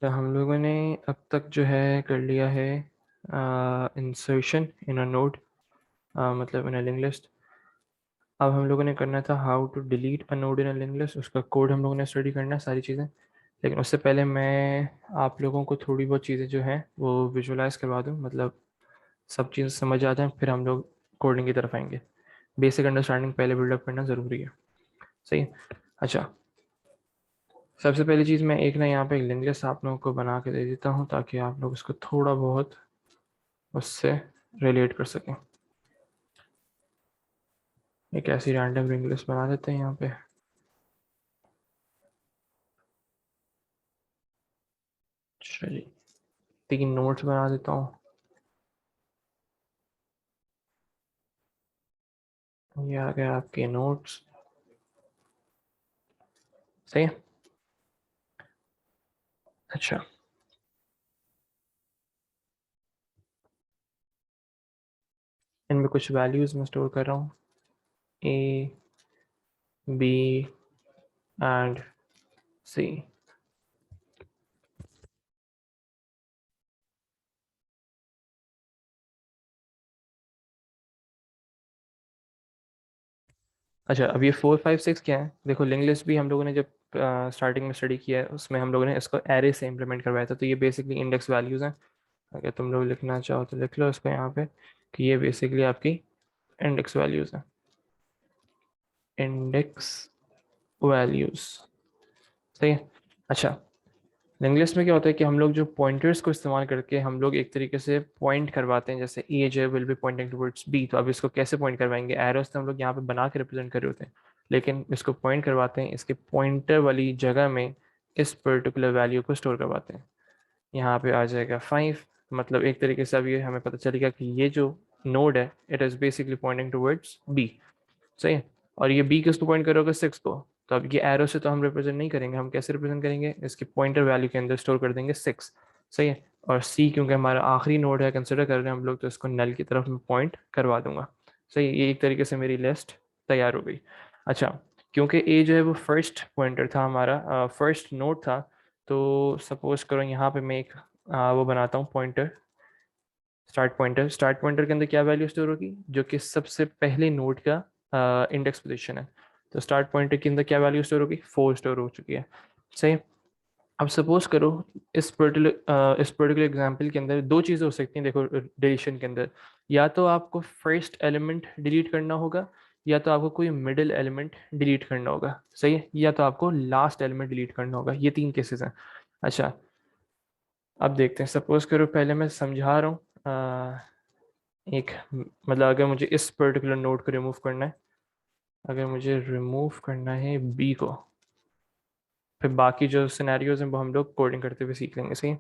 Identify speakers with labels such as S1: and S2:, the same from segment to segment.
S1: तो हम लोगों ने अब तक जो है कर लिया है इंसर्शन इन अ नोड, मतलब इन अ लिंक लिस्ट। अब हम लोगों ने करना था how to delete a node in a link list. उसका कोड हम लोगों ने स्टडी करना है, सारी चीज़ें। लेकिन उससे पहले मैं आप लोगों को थोड़ी बहुत चीज़ें जो हैं वो विजुलाइज करवा दूँ, मतलब सब चीज़ समझ आ जाए, फिर हम लोग कोडिंग की तरफ आएंगे। बेसिक अंडरस्टैंडिंग पहले बिल्डअप करना ज़रूरी है। सही है। अच्छा, सबसे पहली चीज़ मैं एक ना यहाँ पे एक लिंक लिस्ट आप लोगों को बना के दे देता हूँ, ताकि आप लोग उसको थोड़ा बहुत उससे रिलेट कर सकें। एक ऐसी रैंडम रिंग लिस्ट बना देते हैं यहाँ पे। चलिए, 3 नोट्स बना देता हूँ। ये आ गए आपके नोट्स। सही है। अच्छा, इनमें कुछ वैल्यूज मैं स्टोर कर रहा हूँ, ए बी एंड सी। अच्छा, अब ये 4 5 6 क्या है? देखो, लिंक लिस्ट भी हम लोगों ने जब स्टार्टिंग में स्टडी किया है, उसमें हम लोगों ने इसको एरे से इम्प्लीमेंट करवाया था। तो ये बेसिकली इंडेक्स वैल्यूज हैं। अगर तुम लोग लिखना चाहो तो लिख लो इसको यहाँ पे, कि ये बेसिकली आपकी इंडेक्स वैल्यूज हैं। Index values. सही है। अच्छा, लिंक लिस्ट में क्या होता है कि हम लोग जो पॉइंटर्स को इस्तेमाल करके हम लोग एक तरीके से पॉइंट करवाते हैं। जैसे ए जो will be pointing towards B, तो अब इसको कैसे पॉइंट करवाएंगे? एरोस तो हम लोग यहाँ पे बना के रिप्रेजेंट कर रहे होते हैं, लेकिन इसको पॉइंट करवाते हैं इसके पॉइंटर वाली जगह में, इस पर्टिकुलर वैल्यू को स्टोर करवाते हैं। यहाँ पे आ जाएगा 5। मतलब एक तरीके से अब ये हमें पता चलेगा कि ये जो नोड है, it is basically pointing towards B. सही है। और ये बी किसको पॉइंट करोगे? 6 को। तो अब ये एरो से तो हम रिप्रेजेंट नहीं करेंगे, हम कैसे रिप्रेजेंट करेंगे? इसके पॉइंटर वैल्यू के अंदर स्टोर कर देंगे 6। सही है। और सी क्योंकि हमारा आखिरी नोड है, कंसिडर कर रहे हैं हम लोग, तो इसको नल की तरफ मैं पॉइंट करवा दूंगा। सही है। ये एक तरीके से मेरी लिस्ट तैयार हो गई। अच्छा, क्योंकि ए जो है वो फर्स्ट पॉइंटर था हमारा, फर्स्ट नोड था, तो सपोज करो यहाँ पे मैं एक वो बनाता हूँ pointer, start pointer. Start pointer के अंदर क्या वैल्यू स्टोर होगी? जो कि सबसे पहले नोड का इंडेक्स पोजीशन है। तो स्टार्ट पॉइंटर के अंदर क्या वैल्यू स्टोर होगी? 4 स्टोर हो चुकी है। सही। अब सपोज करो इस पर्टिकुलर एग्जांपल के अंदर दो चीज़ें हो सकती हैं। देखो, डिलीशन के अंदर या तो आपको फर्स्ट एलिमेंट डिलीट करना होगा, या तो आपको कोई मिडिल एलिमेंट डिलीट करना होगा। सही है। या तो आपको लास्ट एलिमेंट डिलीट करना होगा। ये 3 केसेस हैं। अच्छा, अब देखते हैं। सपोज करो पहले मैं समझा रहा हूँ। एक मतलब अगर मुझे इस पर्टिकुलर नोड को रिमूव करना है, अगर मुझे रिमूव करना है बी को, फिर बाकी जो सिनेरियोज हैं वो हम लोग कोडिंग करते हुए सीख लेंगे। सही।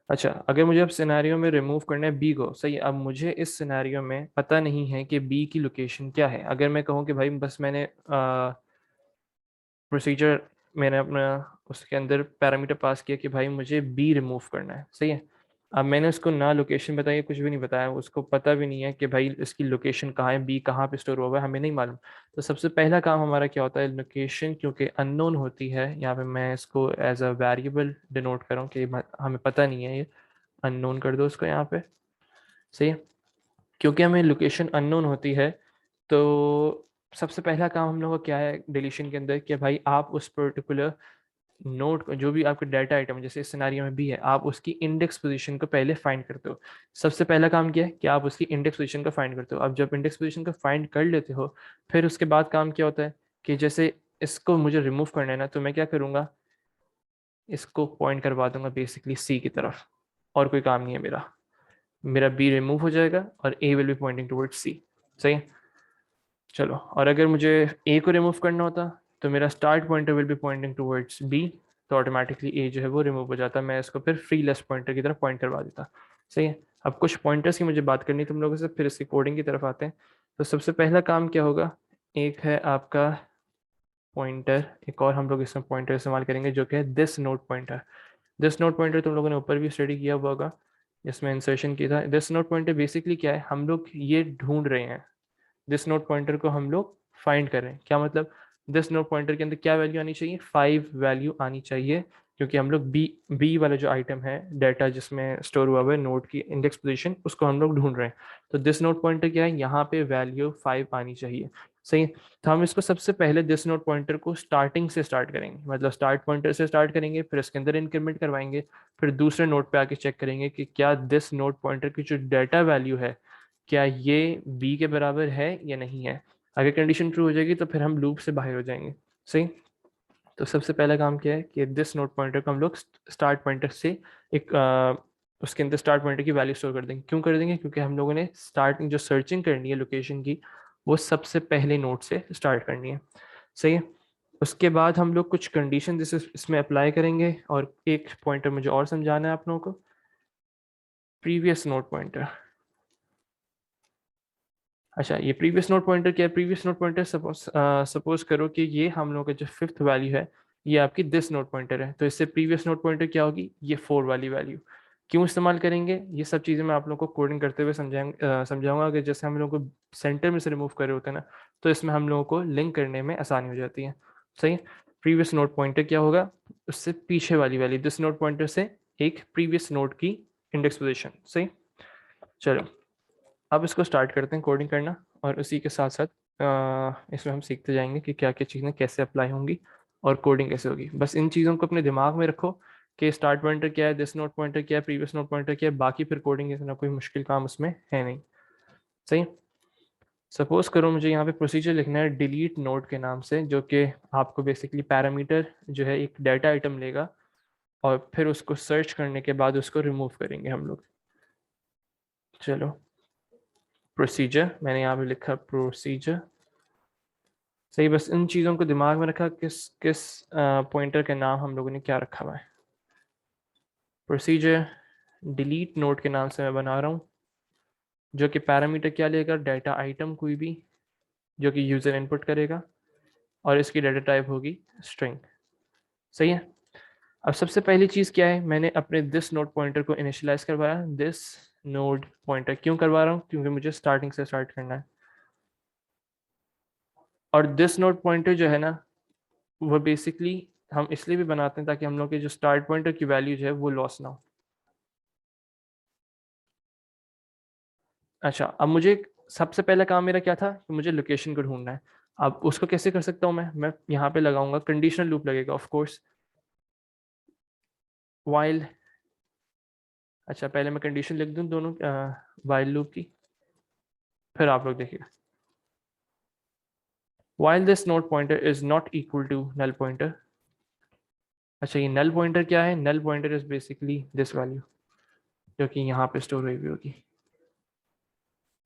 S1: अच्छा, अगर मुझे अब सिनेरियो में रिमूव करना है बी को, सही। अब मुझे इस सिनेरियो में पता नहीं है कि बी की लोकेशन क्या है। अगर मैं कहूँ कि भाई बस मैंने प्रोसीजर, मैंने अपना उसके अंदर पैरामीटर पास किया कि भाई मुझे बी रिमूव करना है। सही है। अब मैंने उसको ना लोकेशन बताई, कुछ भी नहीं बताया, उसको पता भी नहीं है कि भाई इसकी लोकेशन कहाँ है, बी कहाँ पे स्टोर हुआ है, हमें नहीं मालूम। तो सबसे पहला काम हमारा क्या होता है? लोकेशन क्योंकि अननोन होती है, यहाँ पे मैं इसको एज अ वेरिएबल डिनोट कर रहा हूँ कि हमें पता नहीं है, ये अननोन कर दो उसको यहाँ पे। सही है। क्योंकि हमें लोकेशन अननोन होती है, तो सबसे पहला काम हम लोग का क्या है डिलीशन के अंदर? कि भाई आप उस पर्टिकुलर नोड को, जो भी आपके डाटा आइटम जैसे इस सिनेरियो में भी है, आप उसकी इंडेक्स पोजीशन को पहले फाइंड करते हो। सबसे पहला काम क्या है कि आप उसकी इंडेक्स पोजीशन को फाइंड करते हो। अब जब इंडेक्स पोजीशन को फाइंड कर लेते हो, फिर उसके बाद काम क्या होता है कि जैसे इसको मुझे रिमूव करना है ना, तो मैं क्या करूँगा? इसको पॉइंट करवा दूंगा बेसिकली सी की तरफ, और कोई काम नहीं है मेरा। मेरा बी रिमूव हो जाएगा और ए विल बी पॉइंटिंग टुवर्ड्स सी। सही है। चलो, और अगर मुझे ए को रिमूव करना होता, तो मेरा start pointer will be pointing towards B, तो ऑटोमेटिकली ए जो है वो रिमूव हो जाता। मैं इसको फिर फ्री लेस पॉइंटर की तरफ पॉइंट करवा देता। सही है। अब कुछ पॉइंटर्स की मुझे बात करनी तुम लोगों से, फिर इसकी कोडिंग की तरफ आते हैं। तो सबसे पहला काम क्या होगा? एक है आपका पॉइंटर, एक और हम लोग इसमें पॉइंटर इस्तेमाल करेंगे जो कि है this note pointer. This note pointer तुम लोगों ने ऊपर भी स्टडी किया हुआ होगा, इसमें इंसर्शन किया था। दिस नोट पॉइंटर बेसिकली क्या है? हम लोग ये ढूंढ रहे हैं, दिस नोट पॉइंटर को हम लोग फाइंड करें। क्या मतलब? दिस नोट पॉइंटर के अंदर क्या वैल्यू आनी चाहिए? 5 वैल्यू आनी चाहिए, क्योंकि हम लोग बी वाला जो आइटम है डाटा जिसमें स्टोर हुआ हुआ है नोड की इंडेक्स पोजीशन, उसको हम लोग ढूंढ रहे हैं। तो दिस नोड पॉइंटर क्या है, यहाँ पे वैल्यू 5 आनी चाहिए। सही। तो हम इसको सबसे पहले दिस नोड पॉइंटर को स्टार्टिंग से स्टार्ट करेंगे, मतलब स्टार्ट पॉइंटर से स्टार्ट करेंगे, फिर इसके अंदर इंक्रीमेंट करवाएंगे, फिर दूसरे नोड पे आके चेक करेंगे कि क्या दिस नोड पॉइंटर की जो डाटा वैल्यू है क्या ये बी के बराबर है या नहीं है। अगर कंडीशन ट्रू हो जाएगी तो फिर हम लूप से बाहर हो जाएंगे। सही। तो सबसे पहला काम क्या है कि दिस नोड पॉइंटर को हम लोग स्टार्ट पॉइंटर से एक उसके अंदर स्टार्ट पॉइंटर की वैल्यू स्टोर कर देंगे। क्यों कर देंगे, क्योंकि हम लोगों ने स्टार्टिंग जो सर्चिंग करनी है लोकेशन की वो सबसे पहले नोड से स्टार्ट करनी है। सही है। उसके बाद हम लोग कुछ कंडीशन इसमें अप्लाई करेंगे, और एक पॉइंटर मुझे और समझाना है आप लोगों को, प्रीवियस नोड पॉइंटर। अच्छा, ये प्रीवियस नोड पॉइंटर क्या है, प्रीवियस नोड पॉइंटर सपोज करो कि ये हम लोग का जो फिफ्थ वैल्यू है ये आपकी दिस नोड पॉइंटर है, तो इससे प्रीवियस नोड पॉइंटर क्या होगी, ये 4 वाली वैल्यू। क्यों इस्तेमाल करेंगे, ये सब चीज़ें मैं आप लोगों को कोडिंग करते हुए समझाऊंगा कि जैसे हम लोग को सेंटर में से रिमूव कर रहे होते हैं ना, तो इसमें हम लोगों को लिंक करने में आसानी हो जाती है। सही। प्रीवियस नोड पॉइंटर क्या होगा, उससे पीछे वाली वैल्यू, दिस नोड पॉइंटर से एक प्रीवियस नोड की इंडेक्स पोजिशन। सही। चलो, अब इसको स्टार्ट करते हैं कोडिंग करना, और उसी के साथ साथ इसमें हम सीखते जाएंगे कि क्या क्या चीज़ें कैसे अप्लाई होंगी और कोडिंग कैसे होगी। बस इन चीज़ों को अपने दिमाग में रखो कि स्टार्ट पॉइंटर क्या है, दिस नोट पॉइंटर क्या है, प्रीवियस नोट पॉइंटर क्या है, बाकी फिर कोडिंग इतना कोई मुश्किल काम उसमें है नहीं। सही। सपोज करो मुझे यहाँ पे प्रोसीजर लिखना है डिलीट नोड के नाम से, जो कि आपको बेसिकली पैरामीटर जो है एक डाटा आइटम लेगा, और फिर उसको सर्च करने के बाद उसको रिमूव करेंगे हम लोग। चलो, प्रोसीजर मैंने यहाँ पे लिखा प्रोसीजर। सही। बस इन चीज़ों को दिमाग में रखा, किस किस पॉइंटर के नाम हम लोगों ने क्या रखा हुआ है। प्रोसीजर डिलीट नोड के नाम से मैं बना रहा हूँ, जो कि पैरामीटर क्या लेगा, डाटा आइटम कोई भी जो कि यूज़र इनपुट करेगा, और इसकी डाटा टाइप होगी स्ट्रिंग। सही है। अब सबसे पहली चीज़ क्या है, मैंने अपने दिस नोड पॉइंटर को इनिशियलाइज करवाया। दिस नोड पॉइंटर क्यों करवा रहा हूँ, क्योंकि मुझे स्टार्टिंग से स्टार्ट करना है। और दिस नोड पॉइंटर जो है ना, वो बेसिकली हम इसलिए भी बनाते हैं ताकि हम लोग के जो स्टार्ट पॉइंटर की वैल्यू जो है वो लॉस ना हो। अच्छा, अब मुझे सबसे पहला काम मेरा क्या था कि मुझे लोकेशन को ढूंढना है। अब उसको कैसे कर सकता हूँ मैं यहाँ पे लगाऊंगा कंडीशनल लूप लगेगा ऑफ कोर्स, वाइल। अच्छा, पहले मैं कंडीशन लिख दूँ दोनों वाइल लूप की, फिर आप लोग देखिए। While this node pointer is not equal to null pointer. अच्छा, ये नल पॉइंटर क्या है, null pointer is basically this value जो कि यहाँ पे स्टोर हुई होगी।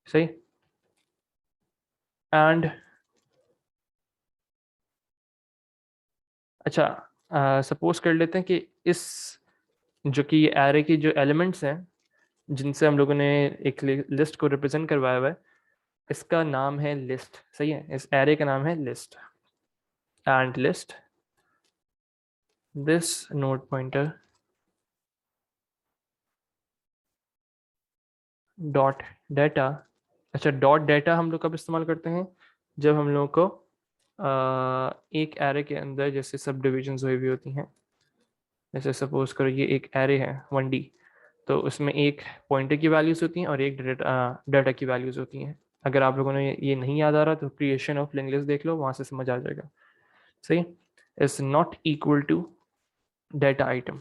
S1: सही। एंड अच्छा, सपोज कर लेते हैं कि इस जो कि ये एरे की जो एलिमेंट्स हैं जिनसे हम लोगों ने एक लिस्ट को रिप्रेजेंट करवाया हुआ है, इसका नाम है लिस्ट। सही है, इस एरे का नाम है list. And list this node pointer dot data. अच्छा, डॉट डाटा हम लोग कब इस्तेमाल करते हैं, जब हम लोग को एक एरे के अंदर जैसे सब डिविजन्स हुई हुई होती हैं। जैसे सपोज करो ये एक एरे है 1D, तो उसमें एक पॉइंटर की वैल्यूज होती हैं और एक डाटा की वैल्यूज होती हैं। अगर आप लोगों ने ये नहीं याद आ रहा तो क्रिएशन ऑफ लिंक लिस्ट देख लो, वहाँ से समझ आ जाएगा। सही। Is not equal to data item,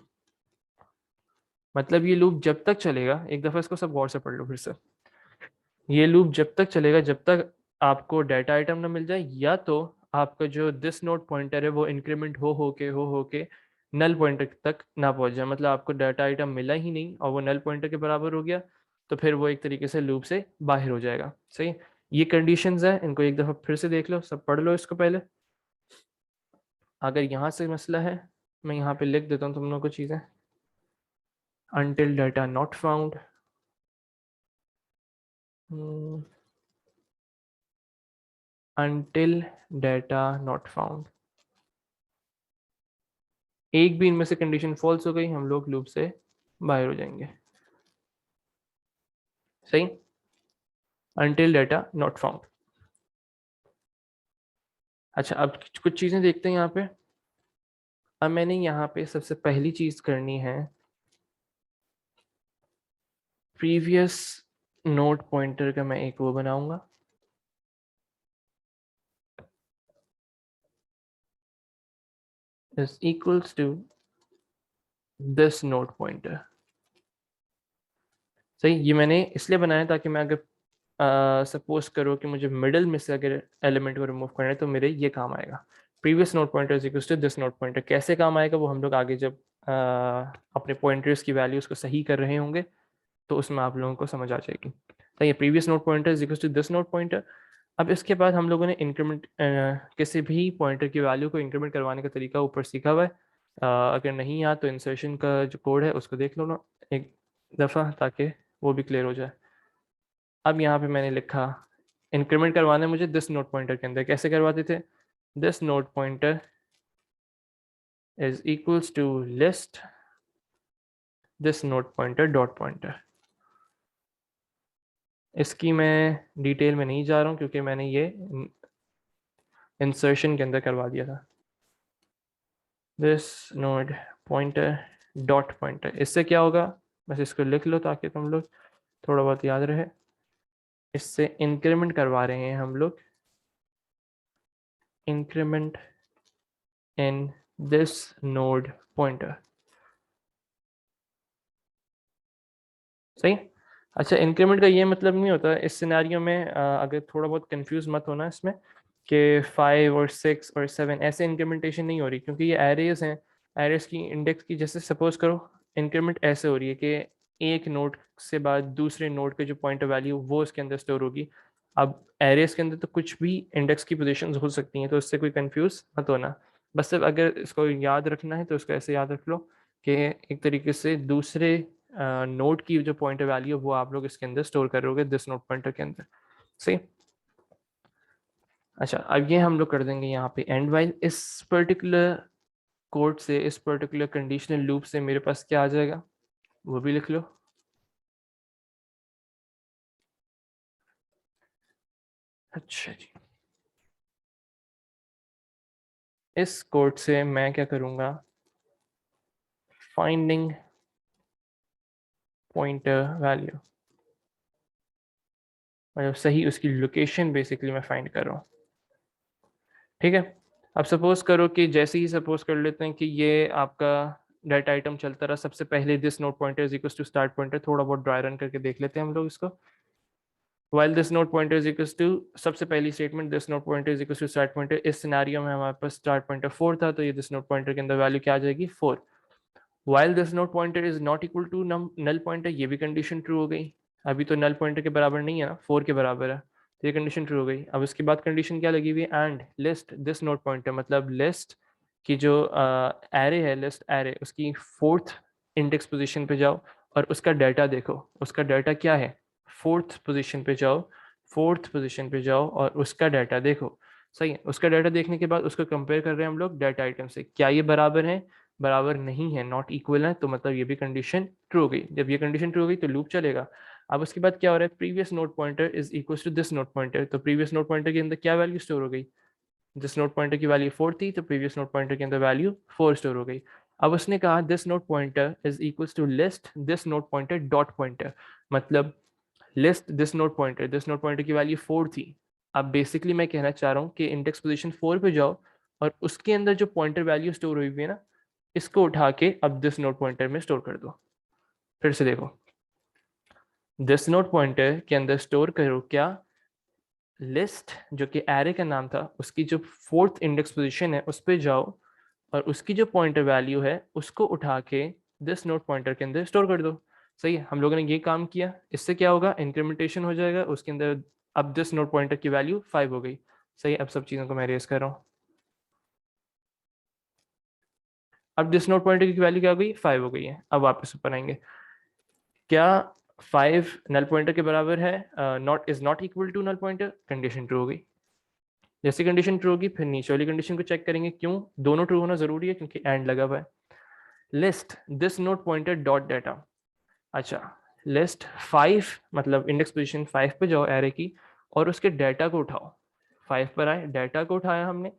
S1: मतलब ये लूप जब तक चलेगा, एक दफ़ा इसको सब गौर से पढ़ लो फिर से। ये लूप जब तक चलेगा जब तक आपको डाटा आइटम ना मिल जाए, या तो आपका जो दिस नोड पॉइंटर है वो इंक्रीमेंट हो के नल पॉइंटर तक ना पहुंच जाए, मतलब आपको डाटा आइटम मिला ही नहीं और वो नल पॉइंटर के बराबर हो गया, तो फिर वो एक तरीके से लूप से बाहर हो जाएगा। सही। ये कंडीशंस है, इनको एक दफ़ा फिर से देख लो, सब पढ़ लो इसको पहले। अगर यहाँ से मसला है, मैं यहाँ पे लिख देता हूँ तुम लोगों को चीज़ें। until data not found, until data not found, एक भी इनमें से कंडीशन फॉल्स हो गई हम लोग लूप से बाहर हो जाएंगे। सही। until data not found। अच्छा, अब कुछ चीज़ें देखते हैं यहाँ पे। अब मैंने यहाँ पे सबसे पहली चीज करनी है, प्रीवियस नोड पॉइंटर का मैं एक वो बनाऊंगा, is equals to this node pointer. सही, ये मैंने इसलिए बनाया ताकि मैं अगर सपोज करो कि मुझे मिडिल में से अगर एलिमेंट को रिमूव करना है तो मेरे ये काम आएगा। Previous node pointer is equals to this node pointer. कैसे काम आएगा वो हम लोग आगे जब अपने पॉइंटर्स की वैल्यूज को सही कर रहे होंगे तो उसमें आप लोगों को समझ आ जाएगी। तो ये previous node pointer is equals to this node pointer. अब इसके बाद हम लोगों ने इंक्रीमेंट किसी भी पॉइंटर की वैल्यू को इंक्रीमेंट करवाने का तरीका ऊपर सीखा हुआ है। अगर नहीं याद तो इंसर्शन का जो कोड है उसको देख लो ना एक दफ़ा, ताकि वो भी क्लियर हो जाए। अब यहाँ पे मैंने लिखा इंक्रीमेंट करवाना है मुझे दिस नोड पॉइंटर के अंदर। कैसे करवाते थे? This node pointer is equals to list this node pointer dot pointer. इसकी मैं डिटेल में नहीं जा रहा हूँ क्योंकि मैंने ये इंसर्शन के अंदर करवा दिया था। This node pointer dot pointer, इससे क्या होगा, बस इसको लिख लो ताकि तुम लोग थोड़ा बहुत याद रहे। इससे इंक्रीमेंट करवा रहे हैं हम लोग, increment in this node pointer. सही। अच्छा, इंक्रीमेंट का ये मतलब नहीं होता इस सिनेरियो में, अगर थोड़ा बहुत कंफ्यूज मत होना इसमें कि 5 और 6 और 7 ऐसे इंक्रीमेंटेशन नहीं हो रही, क्योंकि ये एरेज हैं। एरेज की इंडेक्स की जैसे सपोज करो इंक्रीमेंट ऐसे हो रही है कि एक नोड से बाद दूसरे नोड के जो पॉइंट वैल्यू वो उसके अंदर स्टोर होगी। अब एरेज के अंदर तो कुछ भी इंडेक्स की पोजीशंस हो सकती हैं, तो इससे कोई कंफ्यूज मत होना। बस सिर्फ अगर इसको याद रखना है तो इसको ऐसे याद रख लो कि एक तरीके से दूसरे नोड की जो पॉइंटर वैल्यू वो आप लोग इसके अंदर स्टोर करोगे दिस नोड पॉइंटर के अंदर। सही। अच्छा, अब ये हम लोग कर देंगे यहाँ पे एंड वाइल। इस पर्टिकुलर कोड से, इस पर्टिकुलर कंडीशनल लूप से मेरे पास क्या आ जाएगा वो भी लिख लो। अच्छा जी, इस कोड से मैं क्या करूँगा, फाइंडिंग पॉइंटर वैल्यू, मतलब सही उसकी लोकेशन बेसिकली मैं फाइंड कर रहा हूँ। ठीक है। अब सपोज करो कि जैसे ही सपोज कर लेते हैं कि ये आपका डाटा आइटम चलता रहा, सबसे पहले this node pointer is equals to start pointer. थोड़ा बहुत ड्राई रन करके देख लेते हैं हम लोग इसको। while this node pointer is equals to, सबसे पहली statement this node pointer is equals to start pointer. इस सिनेरियो में हमारे पास स्टार्ट पॉइंटर 4 था, तो ये दिस नोड पॉइंटर के अंदर वैल्यू क्या आ जाएगी 4। while this node pointer is not equal to null pointer, ये भी कंडीशन ट्रू हो गई। अभी तो नल पॉइंटर के बराबर नहीं है ना, 4 के बराबर है, तो ये कंडीशन ट्रू हो गई। अब उसके बाद कंडीशन क्या लगी हुई है, and list this node pointer, मतलब लिस्ट की जो एरे है, लिस्ट एरे, उसकी 4th इंडेक्स पोजीशन पे जाओ और उसका डाटा देखो। उसका डाटा क्या है, 4th पोजीशन पे जाओ, 4th पोजीशन पे जाओ और उसका डाटा देखो। सही है। उसका डाटा देखने के बाद उसको कंपेयर कर रहे हैं हम लोग डाटा आइटम से, क्या ये बराबर है, बराबर नहीं है, नॉट इक्वल है, तो मतलब ये भी कंडीशन ट्रू हो गई। जब ये कंडीशन ट्रू हो गई तो लूप चलेगा। अब उसके बाद क्या हो रहा है, previous node pointer is equal to this node pointer. तो प्रीवियस नोड पॉइंटर के अंदर क्या वैल्यू स्टोर हो गई, दिस नोड पॉइंटर की वैल्यू 4 थी, तो प्रीवियस नोड पॉइंटर के अंदर वैल्यू 4 स्टोर हो गई। अब उसने कहा this node pointer is equal to list this node pointer dot pointer, मतलब list this node pointer, this node pointer की वैल्यू 4 थी। अब बेसिकली मैं कहना चाह रहा हूँ कि इंडेक्स पोजीशन 4 पे जाओ और उसके अंदर जो पॉइंटर वैल्यू स्टोर हुई हुई है ना, इसको उठा के अब दिस नोड पॉइंटर में स्टोर कर दो। फिर से देखो, दिस नोड पॉइंटर के अंदर स्टोर करो क्या, लिस्ट जो कि एरे का नाम था, उसकी जो 4th इंडेक्स पोजीशन है उस पर जाओ और उसकी जो पॉइंटर वैल्यू है उसको उठा के दिस नोड पॉइंटर के अंदर स्टोर कर दो। सही है, हम लोगों ने ये काम किया। इससे क्या होगा, इंक्रीमेंटेशन हो जाएगा उसके अंदर। अब दिस नोड पॉइंटर की वैल्यू 5 हो गई। सही, अब सब चीज़ों को मैं रेस कर रहा हूँ। अब दिस नोड पॉइंटर की वैल्यू क्या हो गई, 5 हो गई है। अब वापस ऊपर आएंगे, क्या 5 नल पॉइंटर के बराबर है, not is not equal to null pointer, condition true हो गई। जैसी कंडीशन ट्रू होगी फिर नीचे वाली कंडीशन को चेक करेंगे, क्यों दोनों ट्रू होना जरूरी है, क्योंकि एंड लगा हुआ है। List this node pointer dot data. अच्छा, लिस्ट 5 मतलब इंडेक्स पोजीशन 5 पे जाओ एरे की और उसके डाटा को उठाओ। 5 पर आए, डाटा को उठाया हमने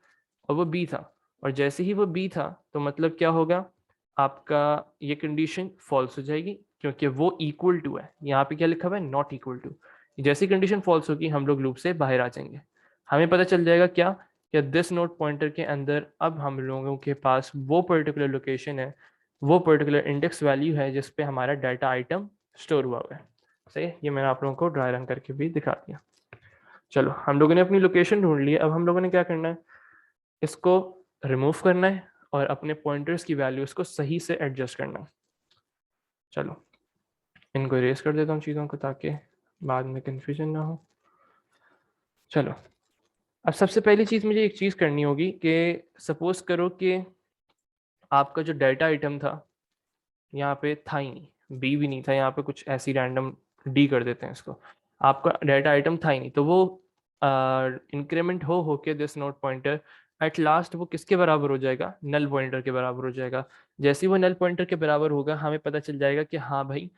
S1: और वो बी था, और जैसे ही वो बी था तो मतलब क्या होगा, आपका ये कंडीशन फॉल्स हो जाएगी क्योंकि वो इक्वल टू है। यहाँ पे क्या लिखा हुआ है, नॉट इक्वल टू। जैसी कंडीशन फॉल्स होगी हम लोग लूप से बाहर आ जाएंगे। हमें पता चल जाएगा क्या, कि दिस नोड पॉइंटर के अंदर अब हम लोगों के पास वो पर्टिकुलर लोकेशन है, वो पर्टिकुलर इंडेक्स वैल्यू है जिस पे हमारा डाटा आइटम स्टोर हुआ है। सही है, ये मैंने आप लोगों को ड्राई रन करके भी दिखा दिया। चलो, हम लोगों ने अपनी लोकेशन ढूंढ ली है। अब हम लोगों ने क्या करना है, इसको रिमूव करना है और अपने पॉइंटर्स की वैल्यूज को सही से एडजस्ट करना है। चलो, इनको इरेज कर देता हूँ चीज़ों को ताकि बाद में कंफ्यूजन ना हो। चलो, अब सबसे पहली चीज़ मुझे एक चीज़ करनी होगी कि सपोज करो कि आपका जो डाटा आइटम था यहाँ पे था ही नहीं, बी भी नहीं था, यहाँ पे कुछ ऐसी रैंडम डी कर देते हैं इसको। आपका डाटा आइटम था ही नहीं, तो वो इंक्रीमेंट हो के this node pointer at last वो किसके बराबर हो जाएगा, नल पॉइंटर के बराबर हो जाएगा। जैसे ही वो नल पॉइंटर के बराबर होगा हमें पता चल जाएगा कि हाँ भाई,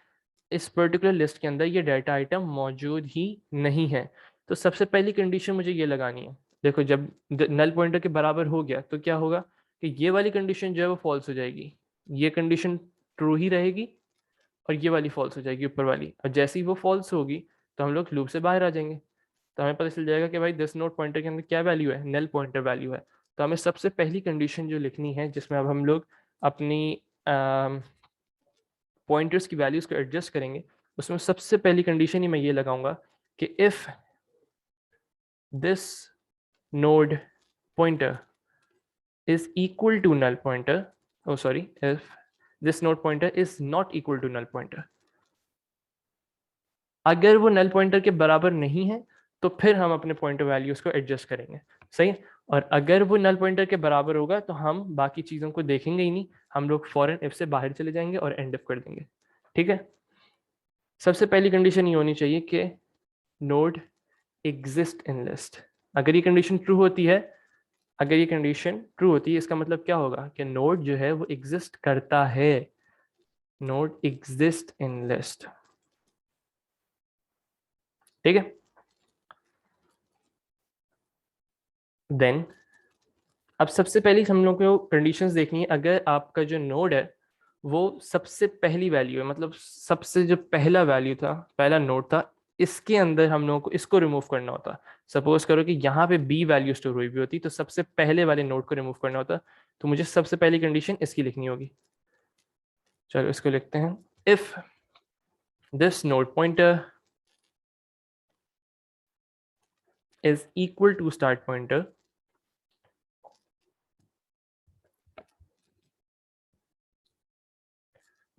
S1: इस पर्टिकुलर लिस्ट के अंदर ये डाटा आइटम मौजूद ही नहीं है। तो सबसे पहली कंडीशन मुझे ये लगानी है। देखो, जब नल पॉइंटर के बराबर हो गया तो क्या होगा कि ये वाली कंडीशन जो है वो फॉल्स हो जाएगी, ये कंडीशन ट्रू ही रहेगी और ये वाली फॉल्स हो जाएगी ऊपर वाली। और जैसे ही वो फॉल्स होगी तो हम लोग लूप से बाहर आ जाएंगे। तो हमें पता चल जाएगा कि भाई दिस नोड पॉइंटर के अंदर क्या वैल्यू है, नल पॉइंटर वैल्यू है। तो हमें सबसे पहली कंडीशन जो लिखनी है, जिसमें अब हम लोग अपनी पॉइंटर्स की वैल्यूज को एडजस्ट करेंगे, उसमें सबसे पहली कंडीशन ही मैं ये लगाऊंगा कि if this node pointer is equal to null pointer, oh sorry, if this node pointer is not equal to null pointer. अगर वो नल पॉइंटर के बराबर नहीं है तो फिर हम अपने पॉइंटर वैल्यूज को एडजस्ट करेंगे। सही। और अगर वो नल पॉइंटर के बराबर होगा तो हम बाकी चीजों को देखेंगे ही नहीं, हम लोग फॉरन इफ से बाहर चले जाएंगे और एंड इफ कर देंगे। ठीक है। सबसे पहली कंडीशन ये होनी चाहिए कि नोड एग्जिस्ट इन लिस्ट। अगर ये कंडीशन ट्रू होती है, अगर ये कंडीशन ट्रू होती है इसका मतलब क्या होगा कि नोड जो है वो एग्जिस्ट करता है, नोड एग्जिस्ट इन लिस्ट। ठीक है। देन अब सबसे पहले हम लोग को कंडीशंस देखनी है। अगर आपका जो नोड है वो सबसे पहली वैल्यू है, मतलब सबसे जो पहला वैल्यू था, पहला नोड था, इसके अंदर हम लोगों को इसको रिमूव करना होता। सपोज करो कि यहाँ पे बी वैल्यू स्टोर हुई भी होती तो सबसे पहले वाले नोड को रिमूव करना होता। तो मुझे सबसे पहली कंडीशन इसकी लिखनी होगी। चलो, इसको लिखते हैं, if this node pointer is equal to start pointer,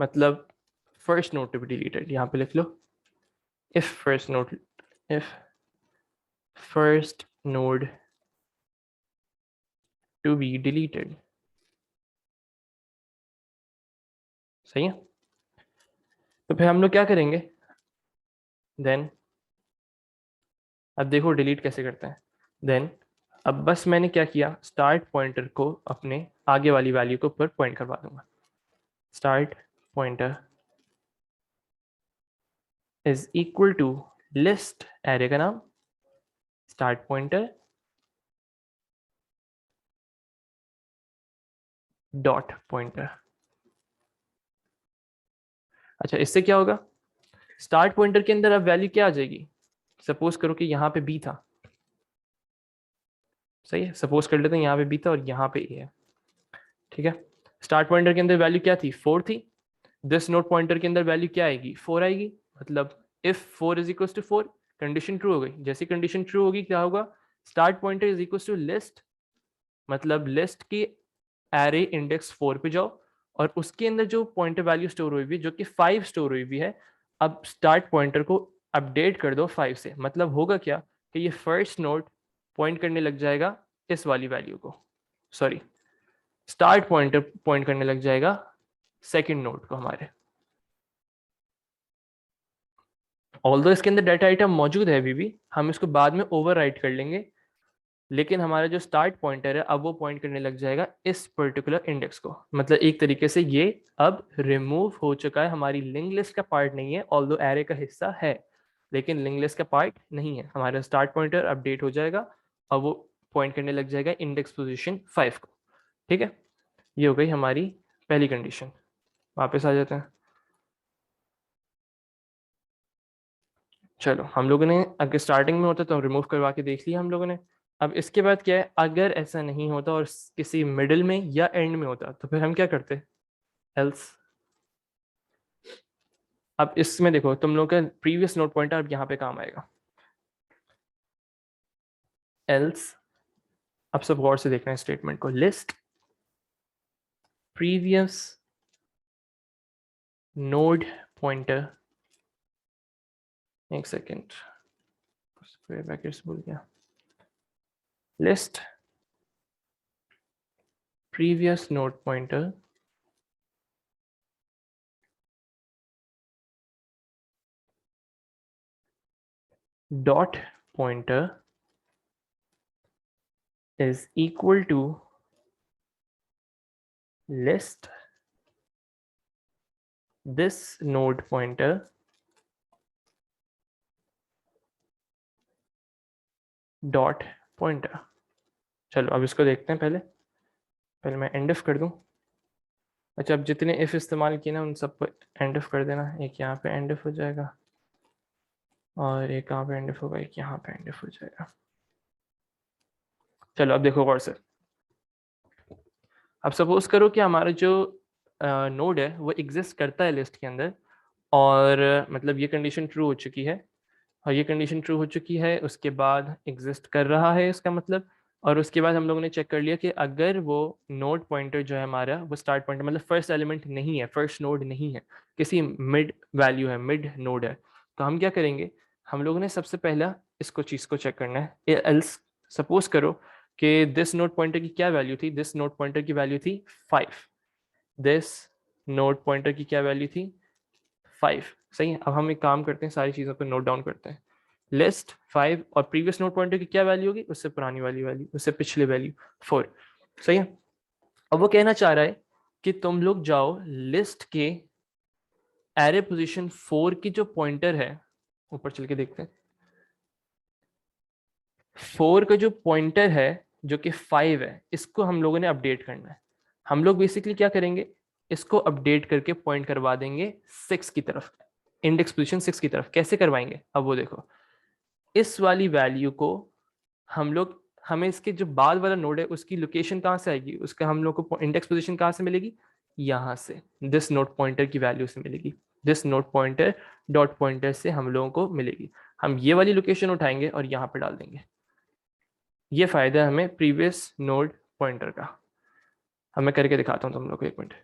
S1: मतलब first node to be deleted. यहाँ पे लिख लो, if first node to be deleted। सही है। तो फिर हम लोग क्या करेंगे, देन अब देखो डिलीट कैसे करते हैं। देन अब बस मैंने क्या किया, स्टार्ट पॉइंटर को अपने आगे वाली वैल्यू के ऊपर पॉइंट करवा दूंगा। Start pointer is equal to list, array का नाम स्टार्ट पॉइंटर डॉट पॉइंटर। अच्छा, इससे क्या होगा, स्टार्ट पॉइंटर के अंदर अब वैल्यू क्या आ जाएगी। सपोज करो कि यहाँ पे बी था। सही है, सपोज कर लेते हैं यहाँ पे बी था और यहाँ पे ए है। ठीक है। स्टार्ट पॉइंटर के अंदर वैल्यू क्या थी, 4 थी। दिस नोट पॉइंटर के अंदर वैल्यू क्या आएगी, 4 आएगी। मतलब if 4 is equal to 4, condition true हो गई। जैसी कंडीशन ट्रू होगी क्या होगा, start pointer is equal to list, मतलब लिस्ट की एरे इंडेक्स 4 पे जाओ और उसके अंदर जो पॉइंटर वैल्यू स्टोर हुई हुई जो कि 5 स्टोर हुई हुई है, अब स्टार्ट पॉइंटर को अपडेट कर दो 5 से। मतलब होगा क्या कि ये फर्स्ट नोड पॉइंट करने लग जाएगा इस वाली वैल्यू को, सॉरी, स्टार्ट पॉइंटर पॉइंट करने लग जाएगा सेकंड नोड को हमारे। ऑल्दो इसके अंदर डाटा आइटम मौजूद है अभी भी, हम इसको बाद में ओवरराइट कर लेंगे, लेकिन हमारा जो स्टार्ट पॉइंटर है अब वो पॉइंट करने लग जाएगा इस पर्टिकुलर इंडेक्स को। मतलब एक तरीके से ये अब रिमूव हो चुका है, हमारी लिंक लिस्ट का पार्ट नहीं है। ऑल्दो एरे का हिस्सा है लेकिन लिंक लिस्ट का पार्ट नहीं है। हमारा स्टार्ट पॉइंटर अपडेट हो जाएगा और वो पॉइंट करने लग जाएगा इंडेक्स पोजीशन 5 को। ठीक है, ये हो गई हमारी पहली कंडीशन। वापस आ जाते हैं। चलो, हम लोगों ने अगर स्टार्टिंग में होता तो रिमूव करवा के देख लिया हम लोगों ने। अब इसके बाद क्या है, अगर ऐसा नहीं होता और किसी मिडिल में या एंड में होता तो फिर हम क्या करते, एल्स। अब इसमें देखो, तुम लोग का प्रीवियस नोट पॉइंटर अब यहाँ पे काम आएगा। एल्स, अब सब गौर से देखना है स्टेटमेंट को। लिस्ट प्रीवियस नोड पॉइंटर, एक सेकेंड ब्रैकेट्स भूल गया। List previous node pointer dot pointer is equal to list this node pointer dot pointer। चलो अब इसको देखते हैं। पहले मैं एंड इफ कर दूं। अच्छा, अब जितने इफ इस्तेमाल किए ना उन सब पर एंड इफ कर देना। एक यहाँ पे एंड इफ हो जाएगा और एक यहाँ पे एंड इफ होगा, एक यहाँ पे एंड इफ हो जाएगा। चलो अब देखो गौर से। अब सपोज करो कि हमारा जो नोड है वो एग्जिस्ट करता है लिस्ट के अंदर, और मतलब ये कंडीशन ट्रू हो चुकी है, और ये कंडीशन ट्रू हो चुकी है, उसके बाद एग्जिस्ट कर रहा है इसका मतलब। और उसके बाद हम लोगों ने चेक कर लिया कि अगर वो नोड पॉइंटर जो है हमारा वो स्टार्ट पॉइंटर मतलब फर्स्ट एलिमेंट नहीं है, फर्स्ट नोड नहीं है, किसी मिड वैल्यू है, मिड नोड है, तो हम क्या करेंगे, हम लोगों ने सबसे पहला इसको चीज़ को चेक करना है। एल्स सपोज करो कि दिस नोड पॉइंटर की क्या वैल्यू थी, दिस नोड पॉइंटर की वैल्यू थी 5, दिस नोड पॉइंटर की क्या वैल्यू थी 5। सही है, अब हम एक काम करते हैं, सारी चीज़ों को नोट डाउन करते हैं। लिस्ट 5 और प्रीवियस नोड पॉइंटर की क्या वैल्यू होगी, उससे पुरानी वाली वैल्यू, उससे पिछले वैल्यू 4। सही है। अब वो कहना चाह रहा है कि तुम लोग जाओ लिस्ट के एरे पोजीशन 4 की जो पॉइंटर है, ऊपर चल के देखते हैं। 4 का जो पॉइंटर है जो कि 5 है, इसको हम लोगों ने अपडेट करना है। हम लोग बेसिकली क्या करेंगे, इसको अपडेट करके पॉइंट करवा देंगे 6 की तरफ, इंडेक्स पोजीशन 6 की तरफ। कैसे करवाएंगे, अब वो देखो। इस वाली वैल्यू को हम लोग, हमें इसके जो बाद वाला नोड है उसकी लोकेशन कहाँ से आएगी, उसका हम लोग को इंडेक्स पोजीशन कहाँ से मिलेगी, यहाँ से दिस नोड पॉइंटर की वैल्यू से मिलेगी। This node pointer dot pointer से हम लोगों को मिलेगी। हम ये वाली लोकेशन उठाएंगे और यहाँ पे डाल देंगे। ये फायदा है हमें प्रीवियस नोड पॉइंटर का। अब मैं करके दिखाता हूँ तुम लोग को, एक मिनट।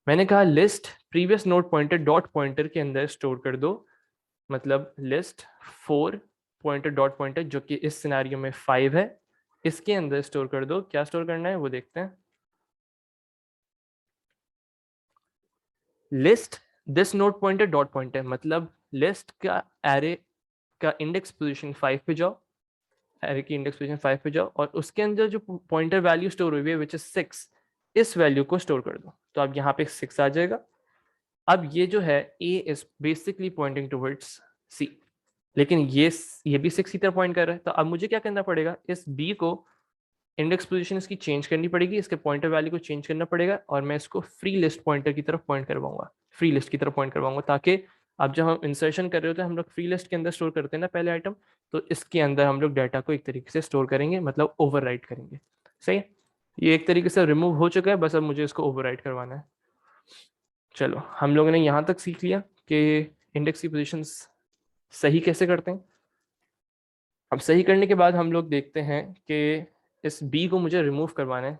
S1: मैंने कहा list previous node pointer dot pointer के अंदर स्टोर कर दो, मतलब लिस्ट 4 पॉइंटर डॉट पॉइंटर जो कि इस सिनेरियो में 5 है, इसके अंदर स्टोर कर दो। क्या स्टोर करना है वो देखते हैं। List this node pointer dot pointer, मतलब लिस्ट का एरे का इंडेक्स पोजीशन 5 पे जाओ, एरे की इंडेक्स पोजीशन 5 पे जाओ, और उसके अंदर जो पॉइंटर वैल्यू स्टोर हुई है विच इज 6, इस वैल्यू को स्टोर कर दो। तो अब यहाँ पे 6 आ जाएगा। अब ये जो है ए इज बेसिकली पॉइंटिंग टुवर्ड्स सी, लेकिन ये भी 6 की तरफ पॉइंट कर रहा है। तो अब मुझे क्या करना पड़ेगा, इस बी को इंडेक्स पोजीशन इसकी चेंज करनी पड़ेगी, इसके पॉइंटर वैल्यू को चेंज करना पड़ेगा, और मैं इसको फ्री लिस्ट पॉइंटर की तरफ पॉइंट करवाऊंगा, फ्री लिस्ट की तरफ पॉइंट करवाऊंगा, ताकि अब जब हम इंसर्शन कर रहे होते हैं हम लोग फ्री लिस्ट के अंदर स्टोर करते हैं ना पहले आइटम, तो इसके अंदर हम लोग डाटा को एक तरीके से स्टोर करेंगे, मतलब ओवरराइट करेंगे। सही है, ये एक तरीके से रिमूव हो चुका है, बस अब मुझे इसको ओवरराइट करवाना है। चलो, हम लोगों ने यहाँ तक सीख लिया कि इंडेक्स की पोजीशंस सही कैसे करते हैं। अब सही करने के बाद हम लोग देखते हैं कि इस बी को मुझे रिमूव करवाना है।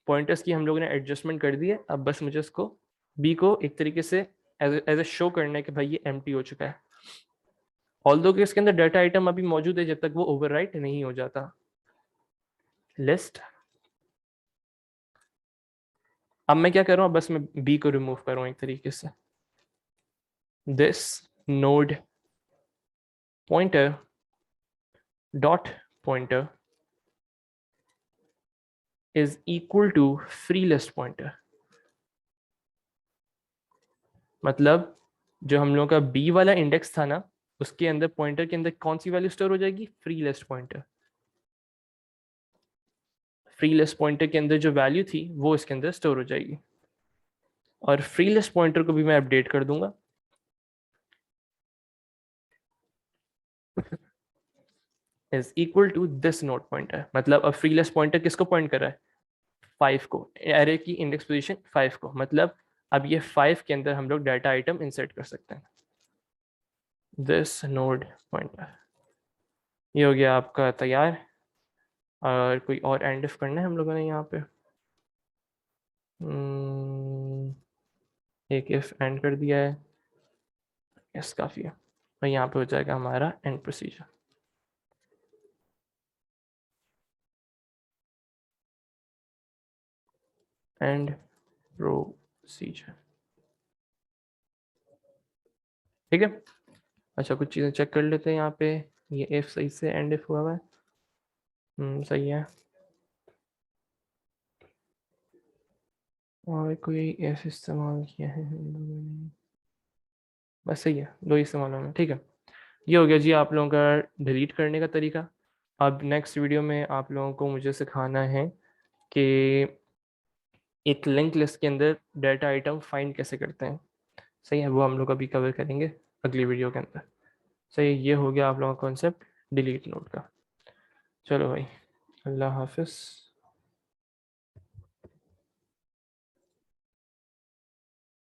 S1: पॉइंटर्स की हम लोगों ने एडजस्टमेंट कर दी है, अब बस मुझे इसको बी को एक तरीके से एज ए शो करना है कि भाई ये एम्प्टी हो चुका है, ऑल्दो कि इसके अंदर डाटा आइटम अभी मौजूद है जब तक वो ओवरराइट नहीं हो जाता। लिस्ट, अब मैं क्या कर रहा हूँ, बस मैं बी को रिमूव कर रहा हूँ एक तरीके से। This node pointer dot pointer is equal to free list pointer, मतलब जो हम लोग का बी वाला इंडेक्स था ना, उसके अंदर पॉइंटर के अंदर कौन सी वैल्यू स्टोर हो जाएगी, free list pointer. Free list pointer के अंदर जो वैल्यू थी वो इसके अंदर स्टोर हो जाएगी, और फ्री लिस्ट पॉइंटर को भी मैं अपडेट कर दूंगा। Is equal to this node pointer, मतलब अब फ्री लिस्ट पॉइंटर किसको पॉइंट कर रहा है, 5 को, एरे की इंडेक्स पोजीशन 5 को, मतलब अब ये 5 के अंदर हम लोग डाटा आइटम इंसर्ट कर सकते हैं। दिस नोड पॉइंटर, ये हो गया आपका तैयार। और कोई और एंड इफ करना है हम लोगों ने यहाँ पे, एक इफ एंड कर दिया है, यस काफ़ी है, और यहाँ पे हो जाएगा हमारा एंड प्रोसीजर। एंड प्रोसीजर, ठीक है। अच्छा कुछ चीज़ें चेक कर लेते हैं यहाँ पे, ये इफ सही से एंड इफ हुआ है, सही है। और कोई इफ इस्तेमाल किया है हम लोगों ने, बस सही है, 2 ही इस्तेमाल होंगे, ठीक है। ये हो गया जी आप लोगों का डिलीट करने का तरीका। अब नेक्स्ट वीडियो में आप लोगों को मुझे सिखाना है कि एक लिंक लिस्ट के अंदर डाटा आइटम फाइंड कैसे करते हैं, सही है, वो हम लोग अभी कवर करेंगे अगली वीडियो के अंदर। सही, ये हो गया आप लोगों का कॉन्सेप्ट डिलीट नोड का। चलो भाई, अल्लाह हाफिज़।